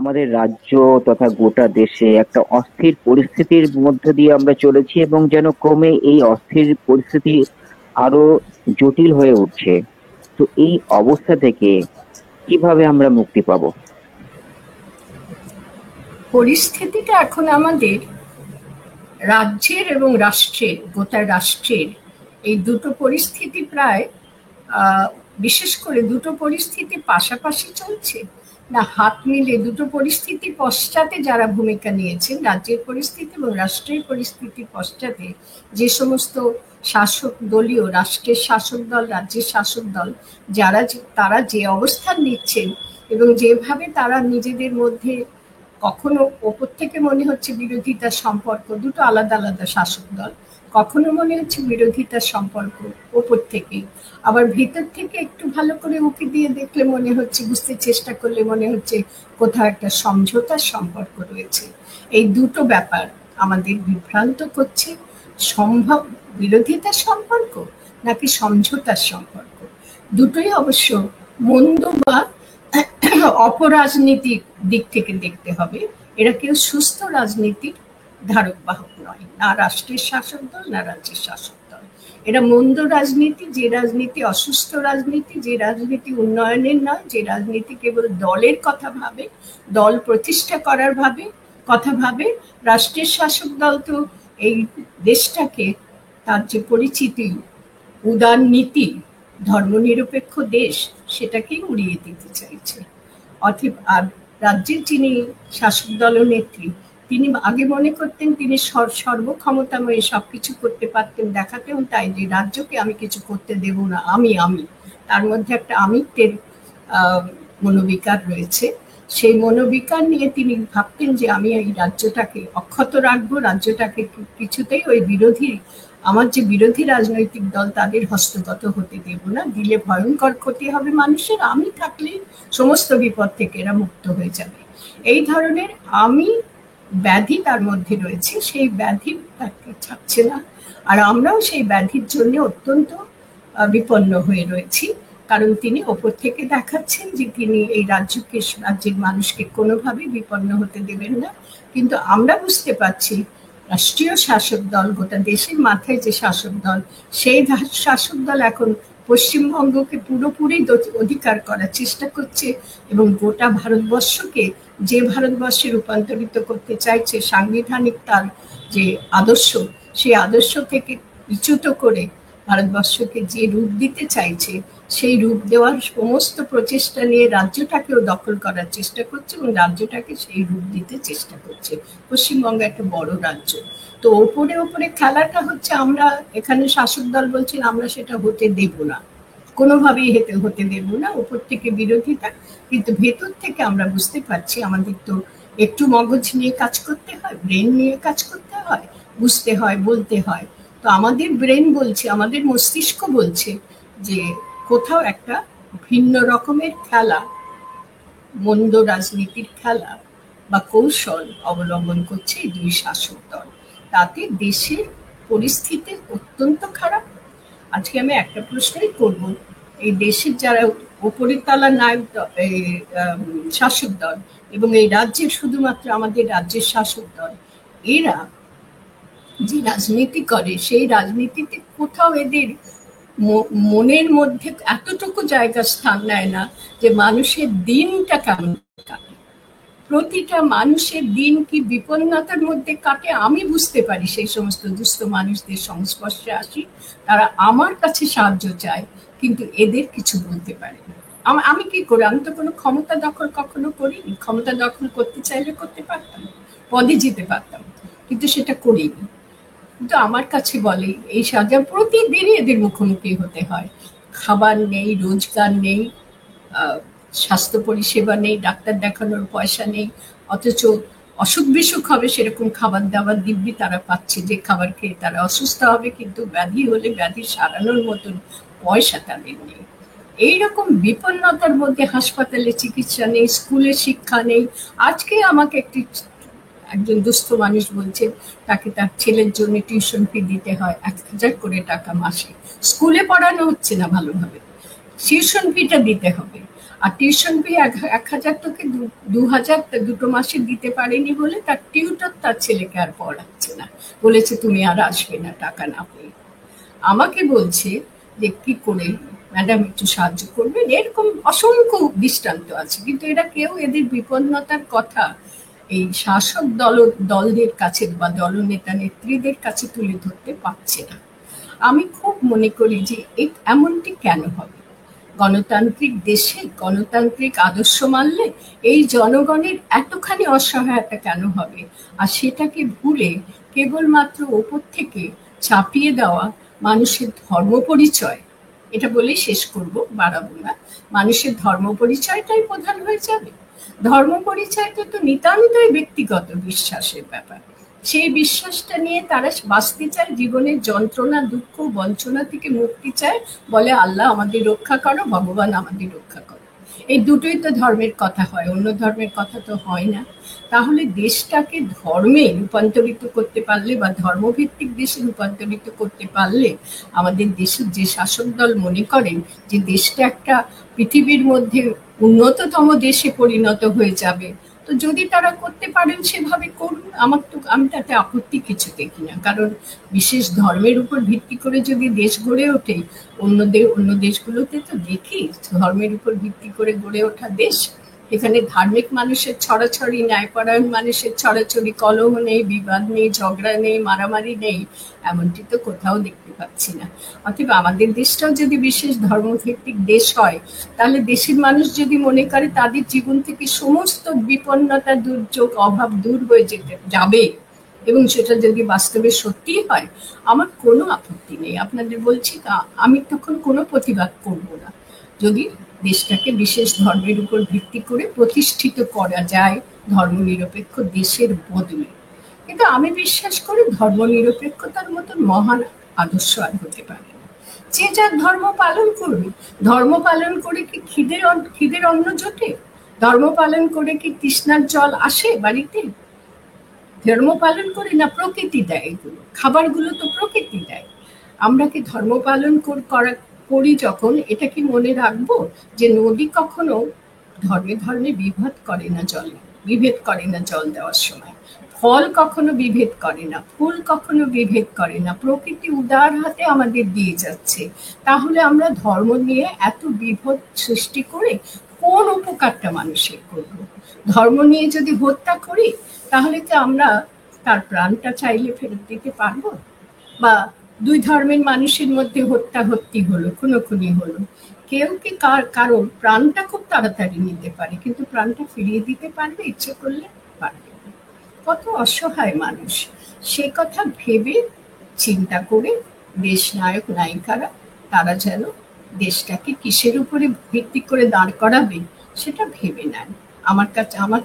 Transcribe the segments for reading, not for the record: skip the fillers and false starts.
আমাদের রাজ্য তথা গোটা দেশে একটা অস্থির পরিস্থিতির মধ্য দিয়ে আমরা চলেছি, এবং যেন ক্রমে এই অস্থির পরিস্থিতি আরো জটিল হয়ে উঠছে। তো এই অবস্থা থেকে কিভাবে আমরা মুক্তি পাবো? পরিস্থিতিটা এখন আমাদের রাজ্যের এবং রাষ্ট্রের, গোটা রাষ্ট্রের এই দুটো পরিস্থিতি প্রায় বিশেষ করে দুটো পরিস্থিতি পাশাপাশি চলছে, না হাত মিলে দুটো পরিস্থিতি পশ্চাতে যারা ভূমিকা নিয়েছেন, রাজ্যের পরিস্থিতি এবং রাষ্ট্রের পরিস্থিতি পশ্চাতে যে সমস্ত শাসক দলীয়, রাষ্ট্রের শাসক দল, রাজ্যের শাসক দল তারা যে অবস্থান নিচ্ছেন এবং যেভাবে তারা নিজেদের মধ্যে কখনো ওপর থেকে মনে হচ্ছে বিরোধিতার সম্পর্ক, দুটো আলাদা আলাদা শাসক দল, কখনো মনে হচ্ছে বিরোধিতার সম্পর্ক ওপর থেকে, আবার ভেতর থেকে একটু ভালো করে উঁকি দিয়ে দেখলে মনে হচ্ছে, বুঝতে চেষ্টা করলে মনে হচ্ছে কোথাও একটা সমঝোতার সম্পর্ক রয়েছে। এই দুটো ব্যাপার আমাদের বিভ্রান্ত করছে। সম্ভব বিরোধিতার সম্পর্ক নাকি সমঝোতার সম্পর্ক, দুটোই অবশ্য মন্দ বা অপরাজনীতির দিক থেকে দেখতে হবে। এরা কেউ সুস্থ রাজনীতির ধারক বাহক নয়, না রাষ্ট্রের শাসক দল না রাজ্যের শাসক দল। এরা মন্দ রাজনীতি, যে রাজনীতি অসুস্থ রাজনীতি, যে রাজনীতি উন্নয়নের নয়, যে রাজনীতি কেবল দলের কথা ভাবে, দল প্রতিষ্ঠা করার কথা ভাবে। রাষ্ট্রের শাসক দল তো এই দেশটাকে, তার যে পরিচিতি উদার নীতি, ধর্মনিরপেক্ষ দেশ, সেটাকেই উড়িয়ে দিতে চাইছে। অতএব আর রাজ্যের যিনি শাসক দলনেত্রী, তিনি আগে মনে করতেন তিনি সর্বক্ষমতাময়ী, সবকিছু করতে পারতেন, দেখাতেন তাই যে রাজ্যকে আমি কিছু করতে দেব না, আমি তার মধ্যে একটা আমিত্বের মনোবিকার রয়েছে। সেই মনোবিকার নিয়ে তিনি ভাবতেন যে আমি এই রাজ্যটাকে অক্ষত রাখবো, রাজ্যটাকে কিছুতেই ওই আমার যে বিরোধী রাজনৈতিক দল তাদের হস্তগত হতে দেব না, দিলে ভয়ঙ্কর ক্ষতি হবে মানুষের, আমি থাকলে সমস্ত বিপদ থেকে এরা মুক্ত হয়ে যাবে। এই ধরনের আমি ব্যাধি তার মধ্যে রয়েছে, সেই ব্যাধি তাকে ছাড়ছে না। আর আমরাও সেই ব্যাধির জন্য অত্যন্ত বিপন্ন হয়ে রয়েছি, কারণ তিনি ওপর থেকে দেখাচ্ছেন যে তিনি এই রাজ্যের মানুষকে কোনোভাবেই বিপন্ন হতে দেবেন না। কিন্তু আমরা বুঝতে পারছি রাষ্ট্রীয় শাসক দল, গোটা দেশের মাথায় যে শাসক দল, সেই শাসক দল এখন পশ্চিমবঙ্গকে পুরোপুরি অধিকার করার চেষ্টা করছে এবং গোটা ভারতবর্ষকে যে ভারতবর্ষে রূপান্তরিত করতে চাইছে, সাংবিধানিক তার যে আদর্শ, সেই আদর্শ থেকে বিচ্যুত করে ভারতবর্ষকে যে রূপ দিতে চাইছে, সেই রূপ দেওয়ার সমস্ত প্রচেষ্টা নিয়ে রাজ্যটাকেও দখল করার চেষ্টা করছে এবং রাজ্যটাকে সেই রূপ দিতে চেষ্টা করছে। পশ্চিমবঙ্গ একটা বড় রাজ্য, তো ওপরে ওপরে খেলাটা হচ্ছে, আমরা এখানে শাসক দল বলছেন আমরা সেটা হতে দেব না, কোনোভাবেই হতে দেব না, উপর থেকে বিরোধিতা। কিন্তু ভেতর থেকে আমরা বুঝতে পারছি আমাদের তো একটু মগজ নিয়ে কাজ করতে হয়, ব্রেন নিয়ে কাজ করতে হয়, বুঝতে হয়, বলতে হয়। তো আমাদের ব্রেন বলছে, আমাদের মস্তিষ্ক বলছে যে কোথাও একটা ভিন্ন রকমের খেলা, মন্দ রাজনীতির খেলা বা কৌশল অবলম্বন করছে এই দুই শাসক দল। তাতে দেশের পরিস্থিতি অত্যন্ত খারাপ। আজকে আমি একটা প্রশ্নই করব, এই দেশের যারা উপরের তলার নায়ক শাসক দল এবং এই রাজ্যের শুধুমাত্র আমাদের রাজ্যের শাসক দল, এরা যে রাজনীতি করে সেই রাজনীতিতে কোথাও এদের মনের মধ্যে এতটুকু জায়গা স্থান নেয় না যে মানুষের দিনটা কেমন কাটে, প্রতিটা মানুষের দিন কি বিপন্নতার মধ্যে কাটে আমি বুঝতে পারি। সেই সমস্ত দুস্থ মানুষদের সংস্পর্শে আসি, তারা আমার কাছে সাহায্য চায়, কিন্তু এদের কিছু বলতে পারে না। আমি কি করি? আমি তো কোনো ক্ষমতা দখল কখনো করিনি। ক্ষমতা দখল করতে চাইলে করতে পারতাম, পদে যেতে পারতাম, কিন্তু সেটা করিনি। কিন্তু আমার কাছে বলে এই সাজা প্রতিদিনই এদের মুখোমুখি হতে হয়। খাবার নেই, রোজগার নেই, স্বাস্থ্য পরিষেবা নেই, ডাক্তার দেখানোর পয়সা নেই, অথচ অসুখ বিসুখ হবে সেরকম খাবার দাবার দিব্যি তারা পাচ্ছে, যে খাবার খেয়ে তারা অসুস্থ হবে, কিন্তু ব্যাধি হলে ব্যাধি সারানোর মতন পয়সা তাদের নেই। এইরকম বিপন্নতার মধ্যে হাসপাতালে চিকিৎসা নেই, স্কুলে শিক্ষা নেই। আজকে আমাকে একজন দুস্থ মানুষ বলছে তাকে তার ছেলের জন্য টিউশন ফি দিতে হয় 1,000 করে টাকা মাসে, স্কুলে পড়ানো হচ্ছে না ভালোভাবে, টিউশন ফিটা দিতে হবে। আর টিউশন ফি 1,000 থেকে 2,000 দুটো মাসে দিতে পারেনি বলে তার টিউটর তার ছেলেকে আর পড়াচ্ছে না, বলেছে তুমি আর আসবে না টাকা না পেয়ে। আমাকে বলছে যে কি করে ম্যাডাম একটু সাহায্য করবেন, এরকম অসংখ্য দৃষ্টান্ত আছে, কিন্তু এরা কেউ এদের বিপন্নতার কথা এই শাসক দলদের কাছে বা দলনেতা নেত্রীদের কাছে তুলে ধরতে পারছে না। আমি খুব মনে করি যে এমনটি কেন হবে? গণতান্ত্রিক দেশে গণতান্ত্রিক আদর্শ মানলে এই জনগণের এতখানি অসহায়তা কেন হবে? আর সেটাকে ভুলে কেবলমাত্র ওপর থেকে চাপিয়ে দেওয়া মানুষের ধর্ম পরিচয়, এটা বলেই শেষ করব, বাড়াবো না, মানুষের ধর্ম পরিচয়টাই প্রধান হয়ে যাবে। ধর্ম পরিচয়টা তো নিতান্তই ব্যক্তিগত বিশ্বাসের ব্যাপার। সেই বিশ্বাসটা নিয়ে তারা বাঁচতে চায়, জীবনের যন্ত্রণা দুঃখ বঞ্চনা থেকে মুক্তি চায়, বলে আল্লাহ আমাদের রক্ষা করো, ভগবান আমাদের রক্ষা করো। এই দুটোই তো ধর্মের কথা হয়, অন্য ধর্মের কথা তো হয় না। তাহলে দেশটাকে ধর্মে রূপান্তরিত করতে পারলে বা ধর্মভিত্তিক দেশে রূপান্তরিত করতে পারলে আমাদের দেশের যে শাসক দল মনে করেন যে দেশটা একটা পৃথিবীর মধ্যে উন্নততম দেশে পরিণত হয়ে যাবে, তো যদি তারা করতে পারেন সেভাবে করুন, আমি তাতে আপত্তি কিছু দেখি না। কারণ বিশেষ ধর্মের উপর ভিত্তি করে যদি দেশ গড়ে ওঠে, অন্য দেশগুলোতে তো দেখি ধর্মের উপর ভিত্তি করে গড়ে ওঠা দেশ, এখানে ধার্মিক মানুষের ছড়াছড়ি, ন্যায়পরায়ণ মানুষের ছড়াছড়ি, কলহ নেই, বিবাদ নেই, ঝগড়া নেই, মারামারি নেই, এমনটি তো কোথাও দেখতে পাচ্ছি না। অতএব আমাদের দেশটাও যদি বিশেষ ধর্মভিত্তিক দেশ হয়, তাহলে দেশের মানুষ যদি মনে করে তাদের জীবন থেকে সমস্ত বিপন্নতা দুর্যোগ অভাব দূর হয়ে যাবে এবং সেটা যদি বাস্তবে সত্যি হয়, আমার কোনো আপত্তি নেই। আপনাদের বলছি আমি তখন কোনো প্রতিবাদ করব না যদি দেশটাকে বিশেষ ধর্মের উপর ভিত্তি করে প্রতিষ্ঠিত করা যায় ধর্মনিরপেক্ষ দেশের বদলে। কিন্তু আমি বিশ্বাস করি ধর্মনিরপেক্ষতার মতন মহান আদর্শ আর হতে পারে না। যে যার ধর্ম পালন করবে, ধর্ম পালন করে কি খিদের অন্ন জোটে? ধর্ম পালন করে কি তৃষ্ণার জল আসে বাড়িতে? ধর্ম পালন করে না প্রকৃতি দেয়, এগুলো খাবারগুলো তো প্রকৃতি দেয়। আমরা কি ধর্ম পালন করি যখন, এটা কি মনে রাখবো যে নদী কখনো ধর্মে ধর্মে বিভেদ করে না জল দেওয়ার সময়, ফল কখনো বিভেদ করে না, ফুল কখনো বিভেদ করে না, প্রকৃতি উদার হাতে আমাদের দিয়ে যাচ্ছে। তাহলে আমরা ধর্ম নিয়ে এত বিভেদ সৃষ্টি করে কোন উপকারটা মানুষের করব? ধর্ম নিয়ে যদি হত্যা করি, তাহলে কি আমরা তার প্রাণটা চাইলে ফেরত দিতে পারবো? বা দুই ধর্মের মানুষের মধ্যে হত্যাহত্যি হলো, খুনোখুনি হলো, কেউ কি কারো প্রাণটা খুব তাড়াতাড়ি নিতে পারে, কিন্তু প্রাণটা ফিরিয়ে দিতে পারবে ইচ্ছে করলে? পারবে না। কত অসহায় মানুষ, সে কথা ভেবে চিন্তা করে দেশ নায়ক নায়িকারা তারা যেন দেশটাকে কিসের উপরে ভিত্তি করে দাঁড় করাবে সেটা ভেবে নেন। আমার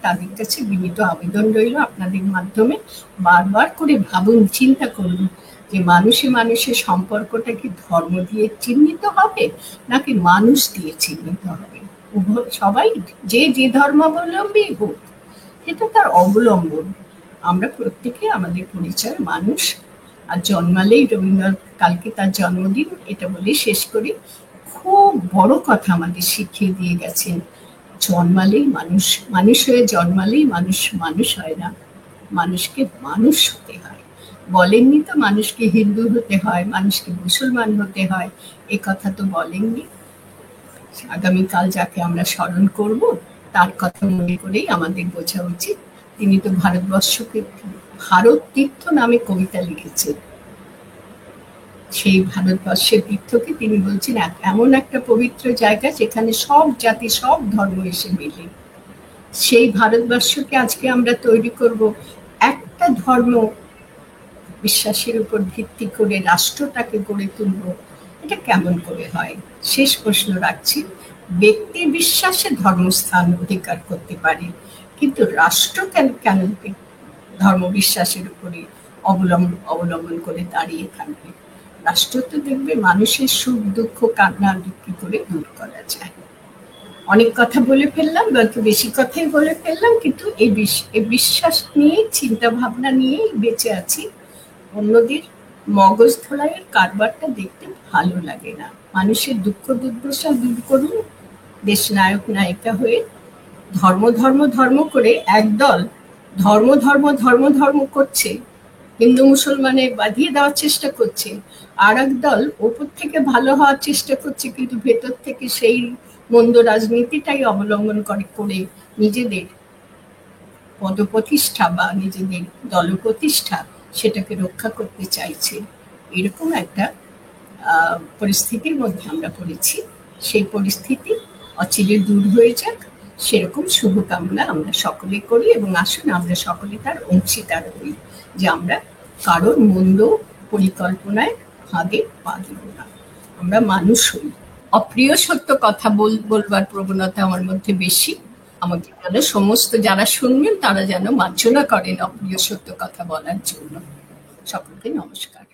তাদের কাছে বিনীত আবেদন রইল আপনাদের মাধ্যমে, বারবার করে ভাবুন, চিন্তা করুন যে মানুষের সম্পর্কটা কি ধর্ম দিয়ে চিহ্নিত হবে নাকি মানুষ দিয়ে চিহ্নিত হবে? সবাই যে ধর্মাবলম্বী হোক, এটা তার অবলম্বন। আমরা প্রত্যেকে আমাদের পরিচয় মানুষ। আর জন্মালেই, রবীন্দ্রনাথ কালকে তার জন্মদিন, এটা বলে শেষ করি, খুব বড় কথা আমাদের শিখিয়ে দিয়ে গেছেন, জন্মালেই মানুষ হয়ে জন্মালেই মানুষ হয় না, মানুষকে মানুষ হতে হয়। বলেননি তো মানুষকে হিন্দু হতে হয়, মানুষকে মুসলমান হতে হয়, এ কথা তো বলেননি। আগামীকাল যাকে আমরা স্মরণ করব তার কথা মনে করেই আমাদের বোঝা উচিত। তিনি তো ভারতবর্ষকে ভারত তীর্থ নামে কবিতা লিখেছেন। সেই ভারতবর্ষের তীর্থকে তিনি বলছেন এমন একটা পবিত্র জায়গা যেখানে সব জাতি সব ধর্ম এসে মেলে। সেই ভারতবর্ষকে আজকে আমরা তৈরি করব একটা ধর্ম বিশ্বাসের উপর ভিত্তি করে রাষ্ট্রটাকে গড়ে তুলব, এটা কেমন করে হয়? শেষ প্রশ্ন রাখছি, ব্যক্তি বিশ্বাসে ধর্মস্থান অধিকার করতে পারে, কিন্তু রাষ্ট্র কেন ধর্ম বিশ্বাসের উপরে অবলম্বন করে দাঁড়িয়ে থাকবে? রাষ্ট্র তো দেখবে মানুষের সুখ দুঃখ কান্না কি করে দূর করা যায়। অনেক কথা বলে ফেললাম, বেশি কথাই বলে ফেললাম, কিন্তু এই বিশ্বাস নিয়ে চিন্তা ভাবনা নিয়েই বেঁচে আছি। অন্যদের মগজ ধোলাইয়ের কারবারটা দেখতে ভালো লাগে না। মানুষের দুঃখ দুর্দশা দূর করুন, দেশ নায়ক নায়িকা হয়ে ধর্ম ধর্ম ধর্ম করে একদল ধর্ম ধর্ম ধর্ম ধর্ম করছে, হিন্দু মুসলমানে বাঁধিয়ে দেওয়ার চেষ্টা করছে, আর একদল ওপর থেকে ভালো হওয়ার চেষ্টা করছে, কিন্তু ভেতর থেকে সেই মন্দ রাজনীতিটাই অবলম্বন করে নিজেদের পদপ্রতিষ্ঠা বা নিজেদের দলপ্রতিষ্ঠা সেটাকে রক্ষা করতে চাইছে। এরকম একটা পরিস্থিতির মধ্যে আমরা পড়েছি। সেই পরিস্থিতি অচিরে দূর হয়ে যাক, সেরকম শুভকামনা আমরা সকলে করি, এবং আসুন আমরা সকলে তার অংশীদার হই, যে আমরা কারোর মন্দ পরিকল্পনায় ফাঁদে পা দেব না, আমরা মানুষ হই। অপ্রিয় সত্য কথা বলবার প্রবণতা আমার মধ্যে বেশি। আমাকে যেন সমস্ত যারা শুনবেন তারা যেন মার্জনা করেন অপ্রিয় সত্য কথা বলার জন্য। সকলকে নমস্কার।